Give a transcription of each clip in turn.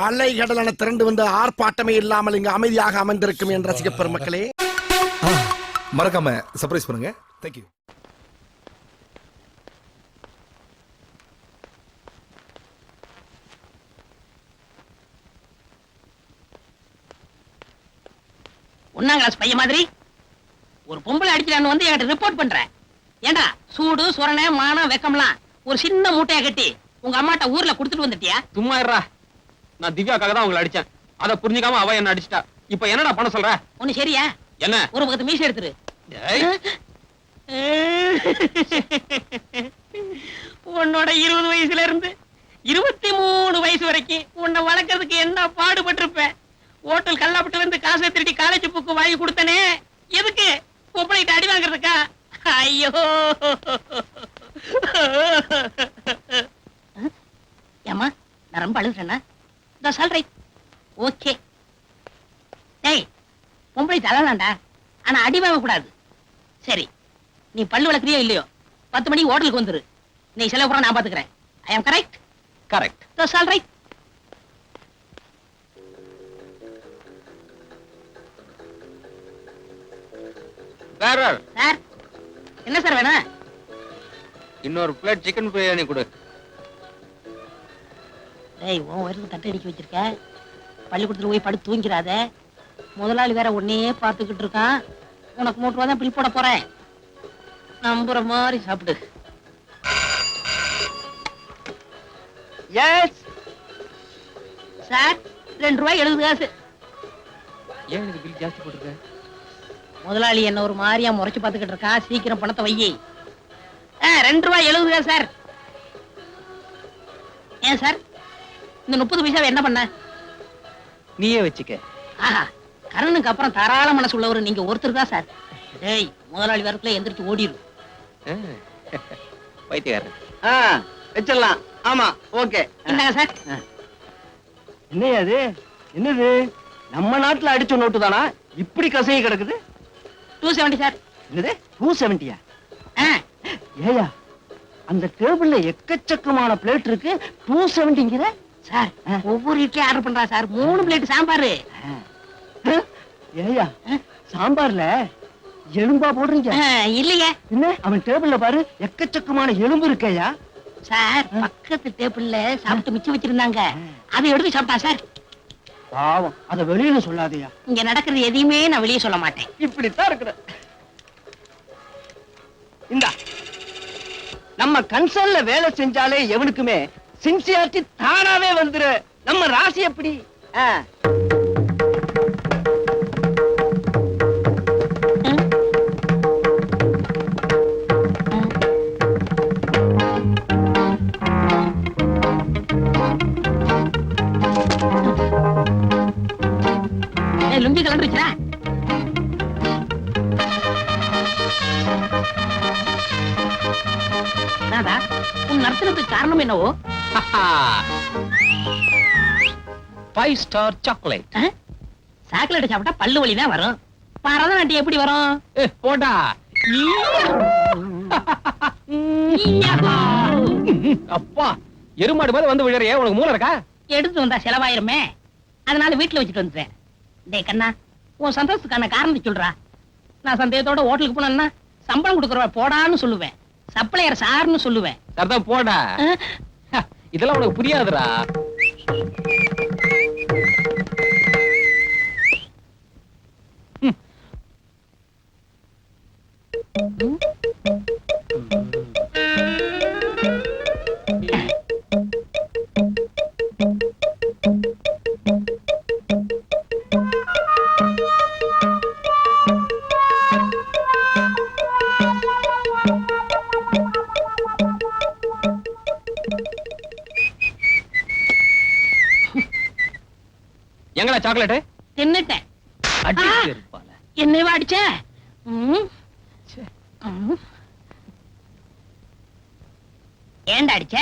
அலை கடலான திரண்டு வந்து ஆர்ப்பாட்டமே இல்லாமல் இங்கு அமைதியாக அமர்ந்திருக்கும் என் ரசிக பெருமக்களே, மறக்காம சர்ப்ரைஸ் பண்ணுங்க. தேங்க்யூ. ஒன்னாம் கிளாஸ் பையன் மாதிரி ஒரு பொம்பளை அடிக்கிறான்னு வந்து என்கிட்ட ரிப்போர்ட் பண்ற. ஏண்டா சூடு சுரணை மானம் வெக்கம்லாம் ஒரு சின்ன மூட்டையா கட்டி உங்க அம்மாட்ட ஊர்ல குடுத்துட்டு வந்துட்டியா? சும்மா இருடா. நான் திவ்யாக்காக தான் உங்களை அடிச்சேன். அதை புரிஞ்சுக்காம அவ என்ன அடிச்சிட்டா. இப்ப என்னடா பண்ண சொல்ற? ஒண்ணு சரியா? என்ன? ஒரு பக்கத்து மீசை எடுத்துரு. உன்னோட 20 வயசுல இருந்து 23 வயசு வரைக்கும் உன்னை வளர்க்கறதுக்கு என்ன பாடுபட்டிருப்பேன். ஹோட்டல் கல்லாப்பட்டு வந்து காசை திருடி காலேஜ் புக்கு வாங்கி கொடுத்தனே, எதுக்கு? பொம்பளைகிட்ட அடி வாங்குறதுக்கா? ஐயோ, ஏமா நான் ரொம்ப அழுகுறேன்னா? சொல்றேன். ஓகே. டேய், பொம்பளை தள்ளலாம்டா, ஆனா அடி வாங்க கூடாது. சரி, நீ பல்லு வளர்க்குறியோ இல்லையோ 10 மணிக்கு ஹோட்டலுக்கு வந்துரு. நீ செலவு கூட நான் பாத்துக்கிறேன். ஐ ஆம் கரெக்ட்? கரெக்ட். சொல்றேன். சார், என்ன சார் வேணும்? இன்னொரு பிளேட் சிக்கன் பிரியாணி கொடு. டேய், உன் வயிறுக்கு தட்டை அடிக்க வச்சிருக்க. பள்ளிக்கூடத்துல போய் படுத்து தூங்கிறாத. முதலாளி வேற உன்னையே பார்த்துக்கிட்டு இருக்கான். உனக்கு 3 ரூபா தான் பில் போட போறேன். நம்புற மாதிரி சாப்பிடு. எஸ் சார், 2 ரூபாய் 70 காசு. ஏன் எனக்கு பில் ஜாஸ்தி போட்டுருக்க? முதலாளி என்ன ஒரு மாதிரியா முறைச்சு பார்த்துக்கிட்டு இருக்கா. சீக்கிரம் பணத்தை வையி. 2 ரூபாய் 70 காசு சார். ஏன் சார், இந்த 30 பைசாவை என்ன பண்ண? நீயே வச்சுக்க. ஆஹா, கரனுக்கு அப்புறம் தாராள மனசு உள்ளவர் நீங்க ஒருத்தர் தான் சார். டேய், முதலாளி வரக்குள்ள எந்திரிச்சு ஓடிரு. பைத்தியக்காரன். வச்சிடலாம். ஆமா, ஓகே. என்னங்க சார்? என்னையா அது? என்னது? நம்ம நாட்டுல அடிச்ச நோட்டு தானா இப்படி கசையை கிடக்குது? 270 சார். என்னது 270? ஏயா, அந்த டேபிள்ல எக்கச்சக்கமான பிளேட் இருக்கு. 270ங்கிற சார், ஒவ்வொரு இட்லி ஆர்டர் பண்றா சார். 3 பிளேட் சாம்பார். ஏயா, சாம்பார்ல எலும்பா போடுறீங்க? இல்லையே. என்ன, அவன் டேபிள்ல பாரு, எக்கச்சக்கமான எலும்பு இருக்கேயா. சார், பக்கத்து டேபிள்ல சாப்பிட்டு மிச்சம் வச்சிருந்தாங்க, அதை எடுத்து சாப்பிட்டா சார். பாவம், அத வெளியில சொல்லாதயா. இங்க நடக்கிறது எதையுமே நான் வெளியே சொல்ல மாட்டேன். இப்படித்தான் இருக்கிற. இந்த நம்ம கன்சர்ன்ல வேலை செஞ்சாலே எவனுக்குமே சின்சியாரிட்டி தானாவே வந்துரு. நம்ம ராசி எப்படி? லுங்கி கலந்துருச்சா? உன் நர்த்தனத்துக்கு காரணம் என்னவோ? 5 ஸ்டார் சாக்லேட். சாக்லேட் சாப்பிட்டா பல்லு வலி தான் வரும். பரதநாட்டியம் எப்படி வரும்? போடா. அப்பா, எருமாடு மாதிரி வந்து விழறியே, உனக்கு மூளை இருக்கா? எடுத்து வந்தா செலவாயிருமே, அதனால வீட்டுல வச்சுட்டு வந்துட்டேன். டேய் கண்ணா, உன் சந்தோஷத்துக்கான காரணத்தை சொல்றா. நான் சந்தேகத்தோட ஹோட்டலுக்கு போனேன்னா சம்பளம் கொடுக்குறவ போடான்னு சொல்லுவேன், சப்ளையர் சார்னு சொல்லுவேன். சரிதான், போடா. இதெல்லாம் உனக்கு புரியாதுடா. எங்கடா சாக்லேட்? தின்னுட்டேன். அடிச்சிருப்பால. என்னைவா அடிச்ச? ஏன்டா அடிச்ச?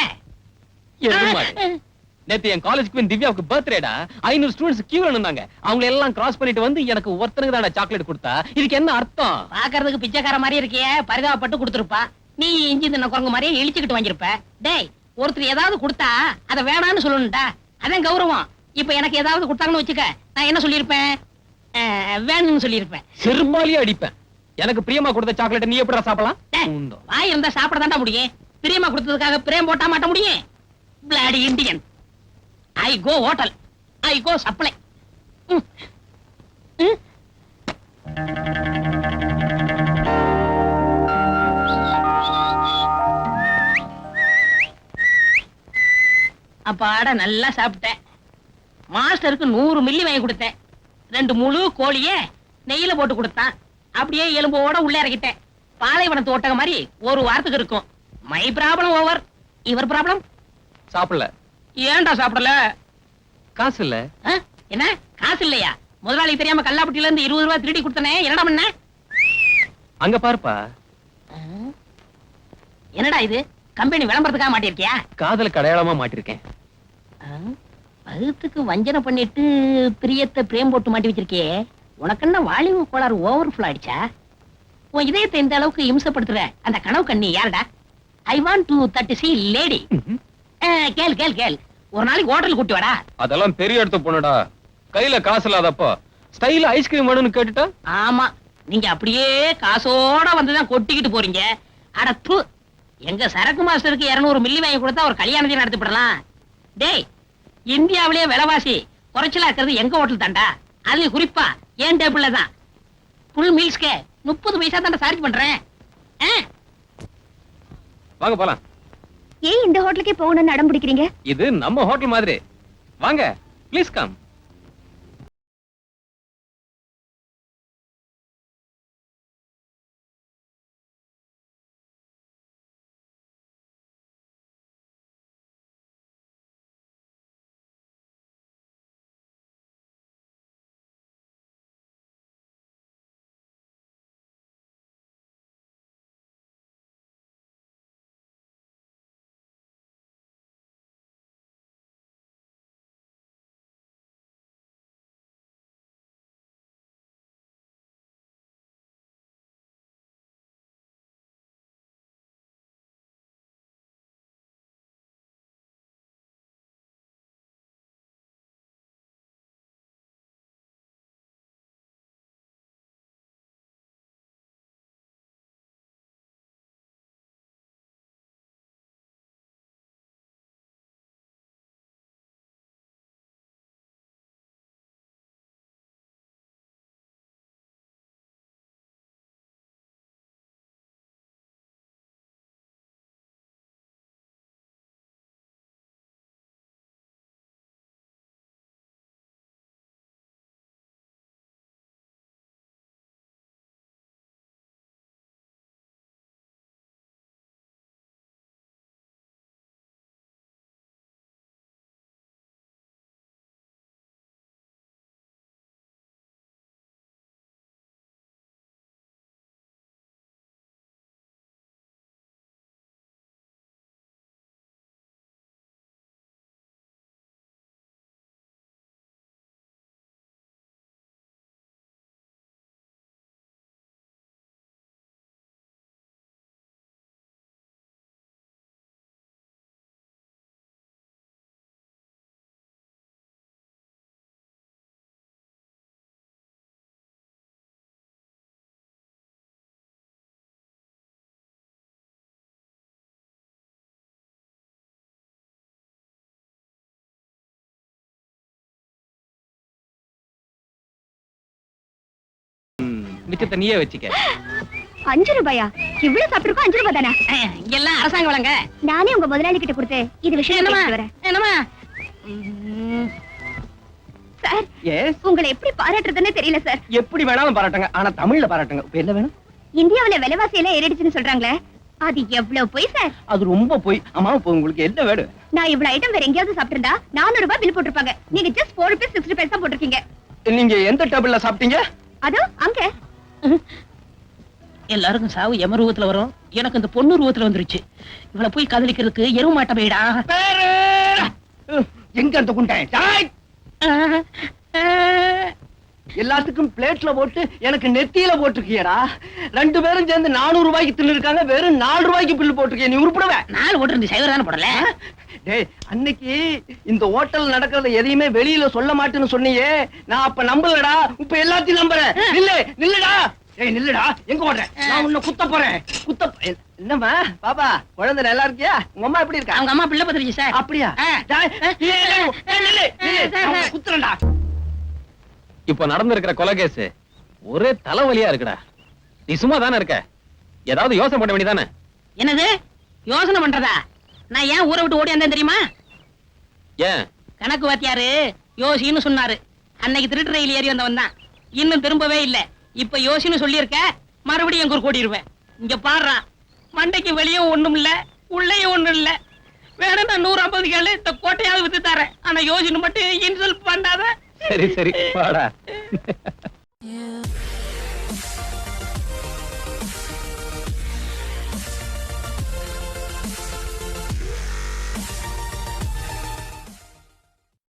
எருமாடு. நேத்து என் காலேஜ்க்கு திவ்யாவுக்கு பர்த்டேடா. 500 ஸ்டூடண்ட்ஸ் கியூல நின்னாங்க. அவங்க எல்லாம் கிராஸ் பண்ணிட்டு வந்து எனக்கு ஒருத்தனுக்கு தான் சாக்லேட் கொடுத்தா. இதுக்கு என்ன அர்த்தம்? பாக்குறதுக்கு பிச்சைக்கார மாதிரி இருக்கியே, பரிதாபப்பட்டு கொடுத்துருப்பா. நீ இஞ்சி தின்ன குரங்கு மாதிரியே இழிச்சுக்கிட்டு வாங்கிருப்ப. டேய், ஒருத்தர் ஏதாவது கொடுத்தா அதை வேணான்னு சொல்லணும்டா. அதான் கௌரவம். இப்ப எனக்கு ஏதாவது கொடுத்தாங்கன்னு வச்சுக்க, நான் என்ன சொல்லியிருப்பேன்? வேணும்னு சொல்லியிருப்பேன். செருப்பாலியே அடிப்பேன். எனக்கு பிரியமா கொடுத்த சாக்லேட் நீ எப்படிடா சாப்பிடலாம்? வாய் இருந்தா சாப்பிட தாண்டா முடியும். பிரியமா கொடுத்ததுக்காக பிரேம் போட்டா மாட்ட முடியும்? Bloody Indian. I go hotel, I go supply. அப்பாட நல்லா சாப்பிட்டேன். மாஸ்டருக்கு 100 மில்லி வாங்கி கொடுத்தேன். 2 முழு கோழிய நெய்யில போட்டு கொடுத்தான். அப்படியே எலும்போட உள்ள இறக்கிட்டேன். பாலைவனத்து ஒட்டக மாதிரி ஒரு வாரத்துக்கு இருக்கும். My problem over. இவர் ப்ராப்ளம்? சாப்பிடல. ஏன்டா சாப்பிடல? காசு இல்ல. என்ன காசு இல்லையா? முதலாளி தெரியாம கல்லாப்பட்டியில இருந்து 20 ரூபாய் திருடி கொடுத்தனே, என்னடா பண்ண? அங்க பாருப்பா. என்னடா இது, கம்பெனி விளம்பரத்துக்காக மாட்டிருக்கியா? காதலுக்கு அடையாளமா மாட்டிருக்கேன். பகுத்துக்கு வஞ்சனை பண்ணிட்டு பிரியத்தை பிரேம் போட்டு மாட்டி வச்சிருக்கியே, உனக்கு என்ன வாலிப கோளாறு ஓவர்ஃபுல் ஆயிடுச்சா? உன் இதயத்தை இந்த அளவுக்கு இம்சப்படுத்துற அந்த கனவு கண்ணி யாருடா? I want to that C lady. கேள் கேள் கேள், ஒரு நாளைக்கு ஹோட்டல் கூட்டி வாடா. அதெல்லாம் பெரிய இடத்து பொண்ணுடா. கையில காசு இல்லாதப்போ ஸ்டைல ஐஸ்கிரீம் வேணும்னு கேட்டுட்டா? ஆமா, நீங்க அப்படியே காசோட வந்துதான் கொட்டிக்கிட்டு போறீங்க. அடப்பு, எங்க சரக்கு மாஸ்டருக்கு 200 மில்லி வாங்கி கொடுத்தா ஒரு கல்யாணத்தையும் நடத்திவிடலாம். டேய், இந்தியாவிலேயே விலைவாசி குறைச்சலா இருக்கிறது எங்க ஹோட்டல் தாண்டா. அது குறிப்பா ஏன் டேபிள்ல தான். ஃபுல் மீல்ஸ்க்கு 30 பைசா தாண்டா சார்ஜ் பண்றேன். வாங்க போலாம். ஏன் இந்த ஹோட்டலுக்கே போகணும்னு அடம் பிடிக்கிறீங்க? இது நம்ம ஹோட்டல் மாதிரி. வாங்க, ப்ளீஸ் கம். மிச்சத்தை நீயே வச்சுக்க. 5 ரூபாயா? இவ்வளவு சாப்பிட்டுருக்கோம். 5 ரூபாய் தானே? இங்கெல்லாம் அரசாங்க வழங்க. நானே உங்க முதலாளி கிட்ட கொடுத்து இது விஷயம் பேசிட்டு வரேன். என்னமா சார், உங்களை எப்படி பாராட்டுறதுன்னு தெரியல சார். எப்படி வேணாலும் பாராட்டுங்க, ஆனா தமிழ்ல பாராட்டுங்க. இப்ப என்ன வேணும்? இந்தியாவுல விலைவாசி எல்லாம் ஏறிடுச்சுன்னு சொல்றாங்களே, அது எவ்வளவு போய் சார்? அது ரொம்ப போய். ஆமா, இப்ப உங்களுக்கு என்ன வேணும்? நான் இவ்வளவு ஐட்டம் வேற எங்கேயாவது சாப்பிட்டிருந்தா 400 ரூபாய் பில் போட்டிருப்பாங்க. நீங்க ஜஸ்ட் 4 rupees 60 paisa தான் போட்டிருக்கீங்க. நீங்க எந்த டேபிள்ல சாப்பிட்டீங்க? அதோ அங்க. எல்லாருக்கும் சாவு எம ரூபத்துல வரும், எனக்கு இந்த பொண்ணு ரூபத்துல வந்துருச்சு. இவளை போய் காதலிக்கிறதுக்கு எருவு மாட்ட போயிடா. எங்க அந்த குண்டாய்? எல்லாத்துக்கும் பிளேட்ல போட்டு எனக்கு நெத்தியில போட்டுருக்கியடா. 2 பேரும் சேர்ந்து 400 ரூபாய்க்கு தின்னு இருக்காங்க. வெறும் 4 ரூபாய்க்கு பில்லு போட்டுருக்கிய. நீ உருப்படவே 4 போட்டு சைவர் தானே போடல. டேய் அன்னைக்கு இந்த ஹோட்டல் நடக்கிறத எதையுமே வெளியில சொல்ல மாட்டேன்னு சொன்னியே, நான் அப்ப நம்பலடா, இப்ப எல்லாத்தையும் நம்புறேன். நில்லுடா. ஏய் நில்லுடா, எங்க ஓடுற? நான் உன்னை குத்த போறேன். என்னம்மா பாப்பா, குழந்தை நல்லா இருக்கியா? உங்க அம்மா எப்படி இருக்கா? அவங்க அம்மா பிள்ளை பத்திரிச்சு சார். அப்படியா? குத்துறா. இப்ப நடந்திருக்கிற கொலை கேஸ் ஒரே தலைவலியா இருக்குடா. நீ சும்மா தானே இருக்க, ஏதாவது யோசனை பண்ண வேண்டியதானே? என்னது யோசனை பண்றதா? நான் ஏன் ஊரை விட்டு ஓடி வந்தேன் தெரியுமா? ஏன்? கணக்கு வாத்தியாரு யோசின்னு சொன்னாரு. அன்னைக்கு திருட்டு ரயில் ஏறி வந்தவன் தான், இன்னும் திரும்பவே இல்ல. இப்ப யோசின்னு சொல்லியிருக்க, மறுபடியும் எங்க ஊர் கூட்டிடுவேன். இங்க பாடுறா, மண்டைக்கு வெளியே ஒண்ணும் இல்ல, உள்ளேயும் ஒண்ணும் இல்ல. வேணும் நான் 150 கேளு, இந்த கோட்டையாவது வித்து தரேன். ஆனா யோசின்னு மட்டும் இன்சல்ட் பண்ணாத. சரி வாடா.